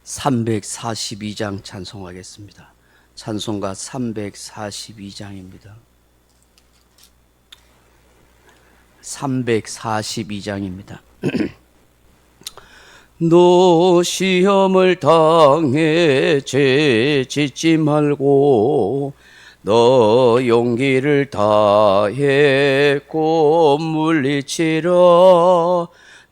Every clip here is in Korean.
342장 찬송하겠습니다. 찬송가 342장입니다. 342장입니다. 너 시험을 당해 죄 짓지 말고 너 용기를 다해 꼭 물리치라.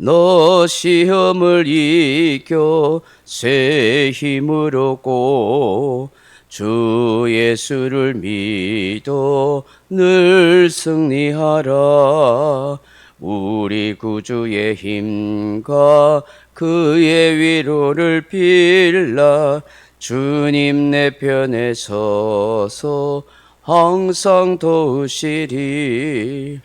너 시험을 이겨 새 힘을 얻고 주 예수를 믿어 늘 승리하라. 우리 구주의 힘과 그의 위로를 빌라. 주님 내 편에 서서 항상 도우시리.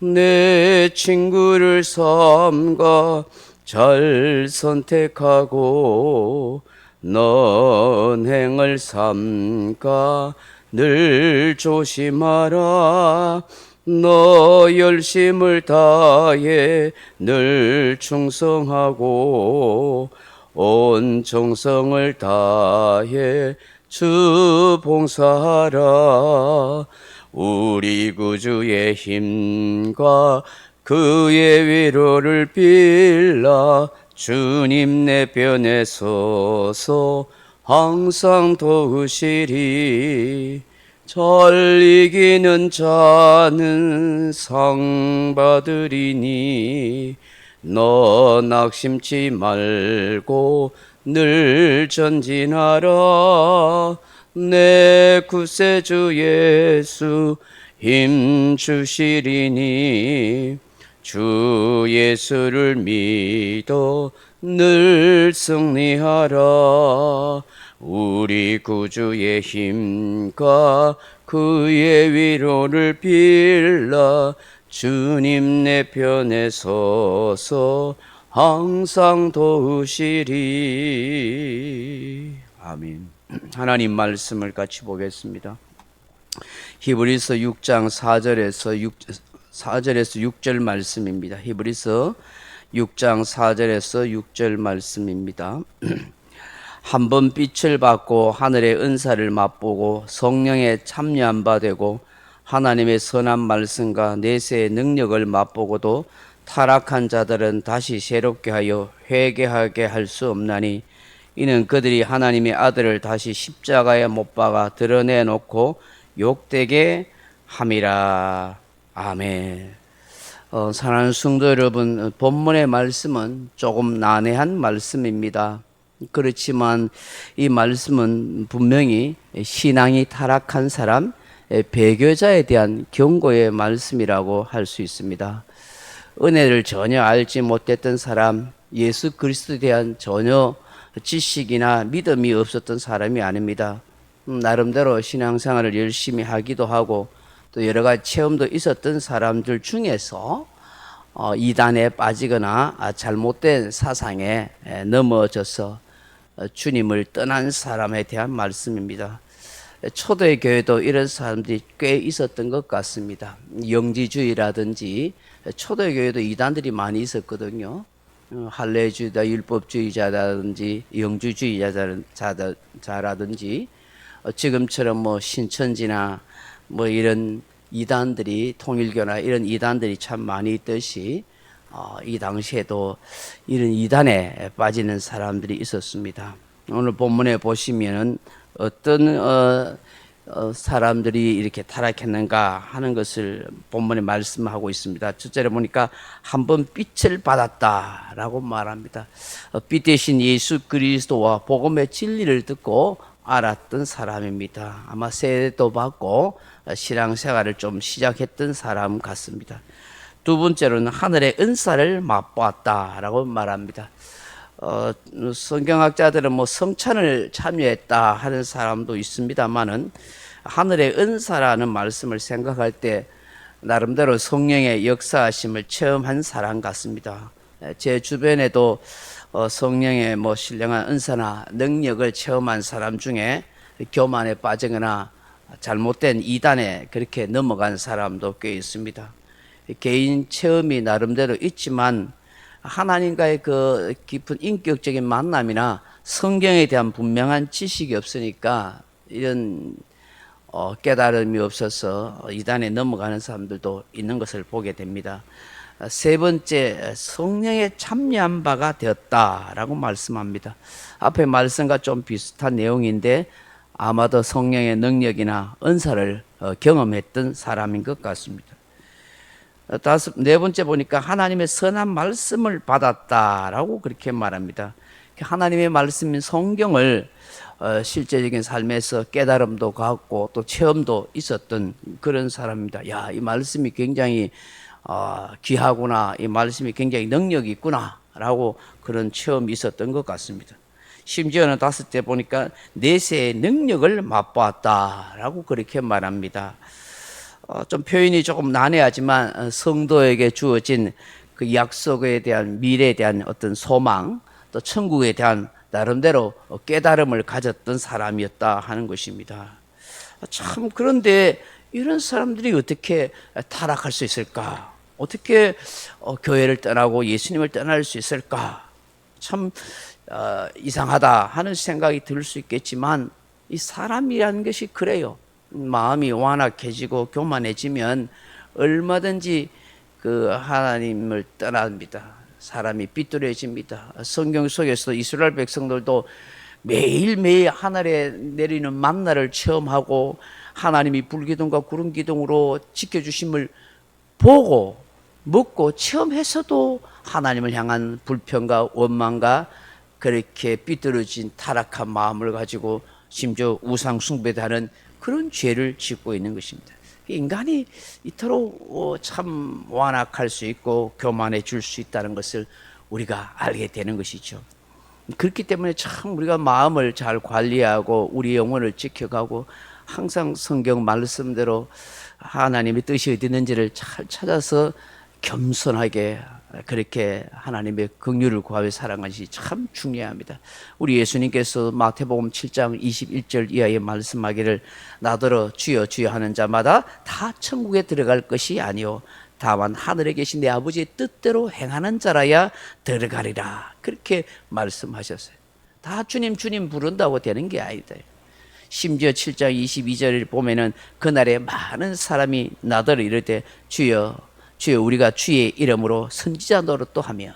내 친구를 삼가 잘 선택하고 넌 행을 삼가 늘 조심하라. 너 열심을 다해 늘 충성하고 온 정성을 다해 주 봉사하라. 우리 구주의 힘과 그의 위로를 빌라. 주님 내 편에 서서 항상 도우시리. 잘 이기는 자는 상 받으리니 너 낙심치 말고 늘 전진하라. 내 구세주 예수 힘 주시리니 주 예수를 믿어 늘 승리하라. 우리 구주의 힘과 그의 위로를 빌라. 주님 내 편에 서서 항상 도우시리. 아멘. 하나님 말씀을 같이 보겠습니다. 히브리서 6장 4절에서 6절 말씀입니다. 히브리서 6장 4절에서 6절 말씀입니다. 한번 빛을 받고 하늘의 은사를 맛보고 성령에 참여한 바 되고 하나님의 선한 말씀과 내세의 능력을 맛보고도 타락한 자들은 다시 새롭게 하여 회개하게 할 수 없나니 이는 그들이 하나님의 아들을 다시 십자가에 못 박아 드러내놓고 욕되게 함이라. 아멘. 사랑하는 성도 여러분, 본문의 말씀은 조금 난해한 말씀입니다. 그렇지만 이 말씀은 분명히 신앙이 타락한 사람, 배교자에 대한 경고의 말씀이라고 할 수 있습니다. 은혜를 전혀 알지 못했던 사람, 예수 그리스도에 대한 전혀 지식이나 믿음이 없었던 사람이 아닙니다. 나름대로 신앙생활을 열심히 하기도 하고 또 여러 가지 체험도 있었던 사람들 중에서 이단에 빠지거나 잘못된 사상에 넘어져서 주님을 떠난 사람에 대한 말씀입니다. 초대교회도 이런 사람들이 꽤 있었던 것 같습니다. 영지주의라든지 초대교회도 이단들이 많이 있었거든요. 할례주의자, 율법주의자라든지 영주주의자라든지 지금처럼 뭐 신천지나 뭐 이런 이단들이, 통일교나 이런 이단들이 참 많이 있듯이 이 당시에도 이런 이단에 빠지는 사람들이 있었습니다. 오늘 본문에 보시면은 어떤 사람들이 이렇게 타락했는가 하는 것을 본문에 말씀하고 있습니다. 첫째로 보니까 한번 빛을 받았다라고 말합니다. 빛 대신 예수 그리스도와 복음의 진리를 듣고 알았던 사람입니다. 아마 세례도 받고 신앙생활을 좀 시작했던 사람 같습니다. 두 번째로는 하늘의 은사를 맛보았다라고 말합니다. 성경학자들은 뭐 성찬을 참여했다 하는 사람도 있습니다만은 하늘의 은사라는 말씀을 생각할 때 나름대로 성령의 역사하심을 체험한 사람 같습니다. 제 주변에도 성령의 뭐 신령한 은사나 능력을 체험한 사람 중에 교만에 빠지거나 잘못된 이단에 그렇게 넘어간 사람도 꽤 있습니다. 개인 체험이 나름대로 있지만 하나님과의 그 깊은 인격적인 만남이나 성경에 대한 분명한 지식이 없으니까 이런 깨달음이 없어서 이단에 넘어가는 사람들도 있는 것을 보게 됩니다. 세 번째, 성령에 참여한 바가 되었다라고 말씀합니다. 앞에 말씀과 좀 비슷한 내용인데 아마도 성령의 능력이나 은사를 경험했던 사람인 것 같습니다. 네 번째 보니까 하나님의 선한 말씀을 받았다라고 그렇게 말합니다. 하나님의 말씀인 성경을 실제적인 삶에서 깨달음도 갖고 또 체험도 있었던 그런 사람입니다. 야, 이 말씀이 굉장히 귀하구나, 이 말씀이 굉장히 능력이 있구나라고 그런 체험이 있었던 것 같습니다. 심지어는 5째 보니까 내세의 능력을 맛보았다라고 그렇게 말합니다. 좀 표현이 조금 난해하지만 성도에게 주어진 그 약속에 대한 미래에 대한 어떤 소망, 또 천국에 대한 나름대로 깨달음을 가졌던 사람이었다 하는 것입니다. 참, 그런데 이런 사람들이 어떻게 타락할 수 있을까? 어떻게 교회를 떠나고 예수님을 떠날 수 있을까? 참 이상하다 하는 생각이 들 수 있겠지만 이 사람이라는 것이 그래요. 마음이 완악해지고 교만해지면 얼마든지 그 하나님을 떠납니다. 사람이 삐뚤어집니다. 성경 속에서 이스라엘 백성들도 매일매일 하늘에 내리는 만나를 체험하고 하나님이 불기둥과 구름기둥으로 지켜주심을 보고 먹고 체험해서도 하나님을 향한 불평과 원망과 그렇게 삐뚤어진 타락한 마음을 가지고 심지어 우상 숭배도 하는 그런 죄를 짓고 있는 것입니다. 인간이 이토록 참 완악할 수 있고 교만해질 수 있다는 것을 우리가 알게 되는 것이죠. 그렇기 때문에 참 우리가 마음을 잘 관리하고 우리 영혼을 지켜가고 항상 성경 말씀대로 하나님의 뜻이 어디 있는지를 잘 찾아서 겸손하게 그렇게 하나님의 긍휼을 구하며 살아가는 것이 참 중요합니다. 우리 예수님께서 마태복음 7장 21절 이하에 말씀하기를 나더러 주여 주여 하는 자마다 다 천국에 들어갈 것이 아니요 다만 하늘에 계신 내 아버지의 뜻대로 행하는 자라야 들어가리라. 그렇게 말씀하셨어요. 다 주님 주님 부른다고 되는 게 아니다. 심지어 7장 22절을 보면은 그날에 많은 사람이 나더러 이르되 주여 주여 우리가 주의 이름으로 선지자 노릇도 하며,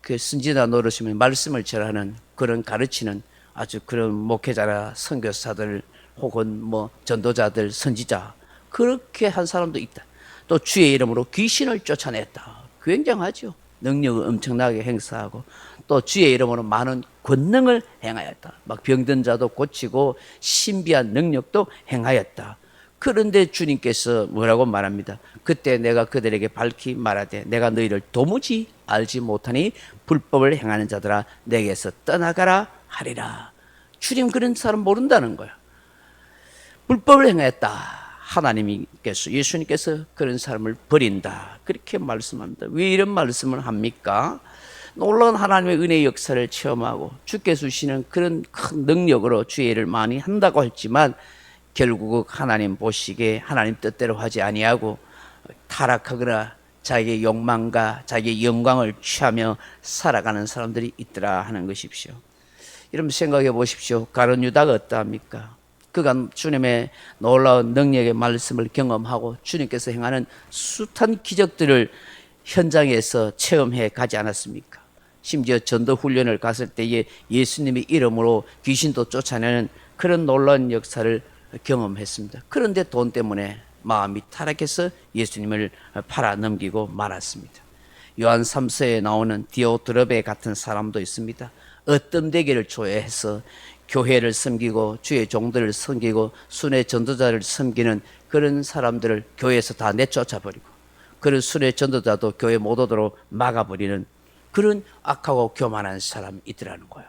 그 선지자 노릇이면 말씀을 전하는 그런 가르치는 아주 그런 목회자나 선교사들 혹은 뭐 전도자들 선지자 그렇게 한 사람도 있다. 또 주의 이름으로 귀신을 쫓아냈다. 굉장하죠. 능력을 엄청나게 행사하고 또 주의 이름으로 많은 권능을 행하였다. 막 병든 자도 고치고 신비한 능력도 행하였다. 그런데 주님께서 뭐라고 말합니다. 그때 내가 그들에게 밝히 말하되 내가 너희를 도무지 알지 못하니 불법을 행하는 자들아 내게서 떠나가라 하리라. 주님 그런 사람 모른다는 거야. 불법을 행했다. 하나님께서 예수님께서 그런 사람을 버린다. 그렇게 말씀합니다. 왜 이런 말씀을 합니까? 놀라운 하나님의 은혜의 역사를 체험하고 주께서 주시는 그런 큰 능력으로 주의 일을 많이 한다고 했지만 결국 하나님 보시기에 하나님 뜻대로 하지 아니하고 타락하거나 자기의 욕망과 자기의 영광을 취하며 살아가는 사람들이 있더라 하는 것이십시오. 여러분 생각해 보십시오. 가룟 유다가 어떠합니까? 그가 주님의 놀라운 능력의 말씀을 경험하고 주님께서 행하는 숱한 기적들을 현장에서 체험해 가지 않았습니까? 심지어 전도 훈련을 갔을 때에 예수님의 이름으로 귀신도 쫓아내는 그런 놀라운 역사를 경험했습니다. 그런데 돈 때문에 마음이 타락해서 예수님을 팔아넘기고 말았습니다. 요한 3서에 나오는 디오드르베 같은 사람도 있습니다. 어떤 되기를 좋아해서 교회를 섬기고 주의 종들을 섬기고 순회 전도자를 섬기는 그런 사람들을 교회에서 다 내쫓아버리고 그런 순회 전도자도 교회 못 오도록 막아버리는 그런 악하고 교만한 사람이 있더라는 거예요.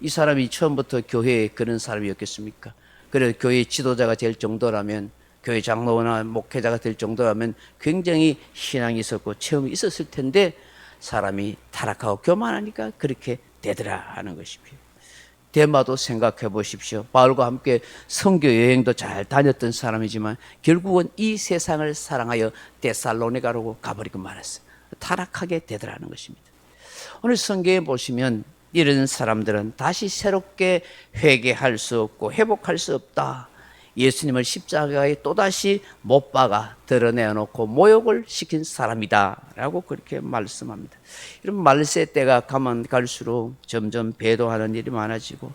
이 사람이 처음부터 교회에 그런 사람이었겠습니까? 그래서 교회 지도자가 될 정도라면, 교회 장로나 목회자가 될 정도라면 굉장히 신앙이 있었고 체험이 있었을 텐데 사람이 타락하고 교만하니까 그렇게 되더라 하는 것입니다. 데마도 생각해 보십시오. 바울과 함께 선교 여행도 잘 다녔던 사람이지만 결국은 이 세상을 사랑하여 데살로니가로 가버리고 말았어요. 타락하게 되더라는 것입니다. 오늘 성경에 보시면 이런 사람들은 다시 새롭게 회개할 수 없고 회복할 수 없다. 예수님을 십자가에 또다시 못 박아 드러내놓고 모욕을 시킨 사람이다 라고 그렇게 말씀합니다. 이런 말세 때가 가면 갈수록 점점 배도하는 일이 많아지고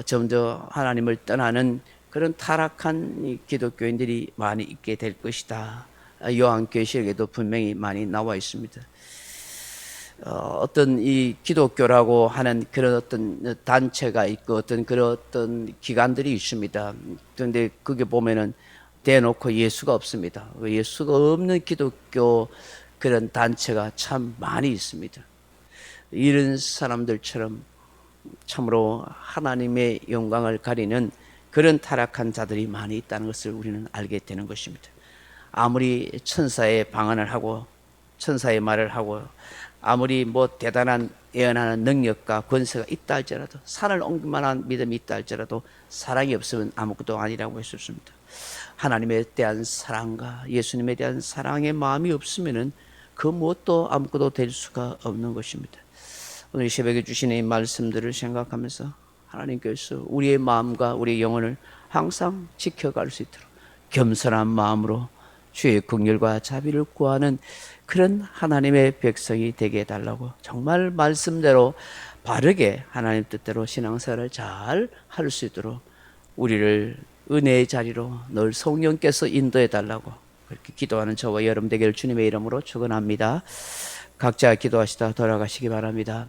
점점 하나님을 떠나는 그런 타락한 이 기독교인들이 많이 있게 될 것이다. 요한계시록에도 분명히 많이 나와 있습니다. 어떤 이 기독교라고 하는 그런 어떤 단체가 있고 그런 어떤 기관들이 있습니다. 그런데 그게 보면은 대놓고 예수가 없습니다. 예수가 없는 기독교 그런 단체가 참 많이 있습니다. 이런 사람들처럼 참으로 하나님의 영광을 가리는 그런 타락한 자들이 많이 있다는 것을 우리는 알게 되는 것입니다. 아무리 천사의 방언을 하고 천사의 말을 하고 아무리 뭐 대단한 예언하는 능력과 권세가 있다 할지라도 산을 옮길 만한 믿음이 있다 할지라도 사랑이 없으면 아무것도 아니라고 할 수 없습니다. 하나님에 대한 사랑과 예수님에 대한 사랑의 마음이 없으면은 그 무엇도 아무것도 될 수가 없는 것입니다. 오늘 새벽에 주신 이 말씀들을 생각하면서 하나님께서 우리의 마음과 우리의 영혼을 항상 지켜갈 수 있도록 겸손한 마음으로 주의 긍휼과 자비를 구하는 그런 하나님의 백성이 되게 해달라고 정말 말씀대로 바르게 하나님 뜻대로 신앙생활을 잘 할 수 있도록 우리를 은혜의 자리로 늘 성령께서 인도해 달라고 그렇게 기도하는 저와 여러분 되기를 주님의 이름으로 축원합니다. 각자 기도하시다 돌아가시기 바랍니다.